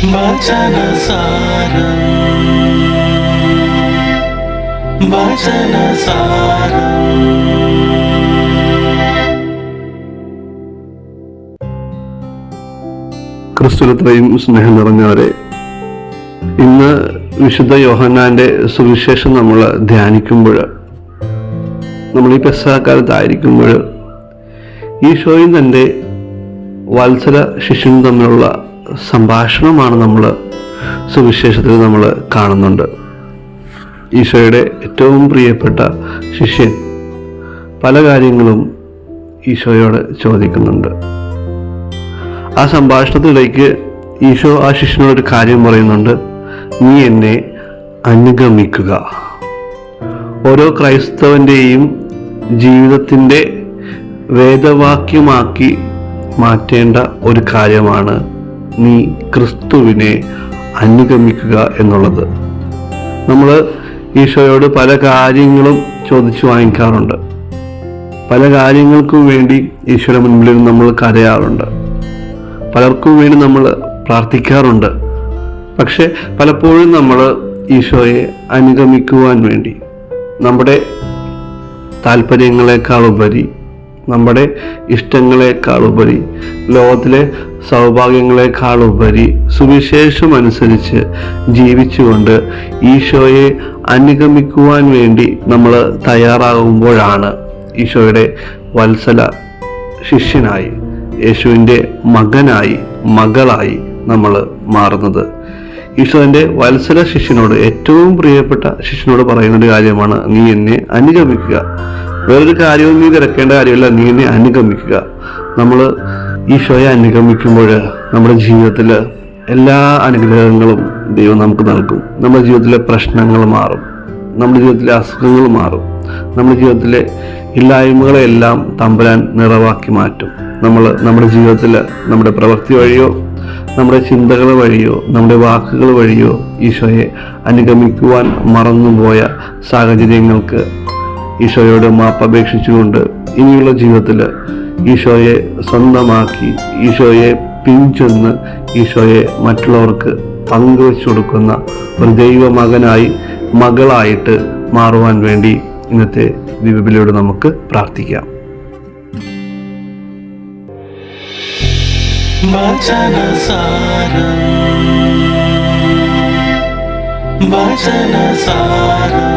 വചനസാരം വചനസാരം. ക്രിസ്തുവിത്രയും സ്നേഹം നിറഞ്ഞവരെ, ഇന്ന് വിശുദ്ധ യോഹന്നാന്റെ സുവിശേഷം നമ്മൾ ധ്യാനിക്കുമ്പോൾ, നമ്മൾ ഈ പെസഹക്കാലത്തായിരിക്കുമ്പോൾ ഈശോയും തൻ്റെ വത്സല ശിഷ്യനും തമ്മിലുള്ള സംഭാഷണമാണ് നമ്മൾ സുവിശേഷത്തിൽ നമ്മൾ കാണുന്നുണ്ട്. ഈശോയുടെ ഏറ്റവും പ്രിയപ്പെട്ട ശിഷ്യൻ പല കാര്യങ്ങളും ഈശോയോട് ചോദിക്കുന്നുണ്ട്. ആ സംഭാഷണത്തിലേക്ക് ഈശോ ആ ശിഷ്യനോടൊരു കാര്യം പറയുന്നുണ്ട്: നീ എന്നെ അനുഗമിക്കുക. ഓരോ ക്രൈസ്തവൻ്റെയും ജീവിതത്തിൻ്റെ വേദവാക്യമാക്കി മാറ്റേണ്ട ഒരു കാര്യമാണ് നീ ക്രിസ്തുവിനെ അനുഗമിക്കുക എന്നുള്ളത്. നമ്മൾ ഈശോയോട് പല കാര്യങ്ങളും ചോദിച്ചു വാങ്ങിക്കാറുണ്ട്. പല കാര്യങ്ങൾക്കും വേണ്ടി ഈശോയുടെ മുൻപിൽ നമ്മൾ കരയാറുണ്ട്. പലർക്കും വേണ്ടി നമ്മൾ പ്രാർത്ഥിക്കാറുണ്ട്. പക്ഷെ പലപ്പോഴും നമ്മൾ ഈശോയെ അനുഗമിക്കുവാൻ വേണ്ടി നമ്മുടെ താല്പര്യങ്ങളെക്കാളുപരി, നമ്മുടെ ഇഷ്ടങ്ങളെക്കാളുപരി, ലോകത്തിലെ സൗഭാഗ്യങ്ങളെക്കാളുപരി സുവിശേഷം അനുസരിച്ച് ജീവിച്ചുകൊണ്ട് ഈശോയെ അനുഗമിക്കുവാൻ വേണ്ടി നമ്മൾ തയ്യാറാകുമ്പോഴാണ് ഈശോയുടെ വത്സല ശിഷ്യനായി, യേശുവിൻ്റെ മകനായി, മകളായി നമ്മൾ മാറുന്നത്. ഈശോന്റെ വത്സല ശിഷ്യനോട്, ഏറ്റവും പ്രിയപ്പെട്ട ശിഷ്യനോട് പറയുന്നൊരു കാര്യമാണ്: നീ എന്നെ അനുഗമിക്കുക. വേറൊരു കാര്യവും നീ തിരക്കേണ്ട കാര്യമില്ല, നീ എന്നെ അനുഗമിക്കുക. നമ്മൾ ഈശോയെ അനുഗമിക്കുമ്പോൾ നമ്മുടെ ജീവിതത്തിൽ എല്ലാ അനുഗ്രഹങ്ങളും ദൈവം നമുക്ക് നൽകും. നമ്മുടെ ജീവിതത്തിലെ പ്രശ്നങ്ങൾ മാറും, നമ്മുടെ ജീവിതത്തിലെ അസുഖങ്ങൾ മാറും, നമ്മുടെ ജീവിതത്തിലെ ഇല്ലായ്മകളെല്ലാം തമ്പുരാൻ നിറവാക്കി മാറ്റും. നമ്മുടെ ജീവിതത്തിൽ നമ്മുടെ പ്രവൃത്തി വഴിയോ, നമ്മുടെ ചിന്തകൾ വഴിയോ, നമ്മുടെ വാക്കുകൾ വഴിയോ ഈശോയെ അനുഗമിക്കുവാൻ മറന്നുപോയ സാഹചര്യങ്ങൾക്ക് ഈശോയോട് മാപ്പപേക്ഷിച്ചുകൊണ്ട് ഇനിയുള്ള ജീവിതത്തിൽ ഈശോയെ സ്വന്തമാക്കി, ഈശോയെ പിൻചെന്ന് ഈശോയെ മറ്റുള്ളവർക്ക് പങ്കുവെച്ചു കൊടുക്കുന്ന ഒരു ദൈവമകനായി, മകളായിട്ട് മാറുവാൻ വേണ്ടി ഇന്നത്തെ ദിവ്യബലിയോട് നമുക്ക് പ്രാർത്ഥിക്കാം. വചനസാരം വചനസാരം.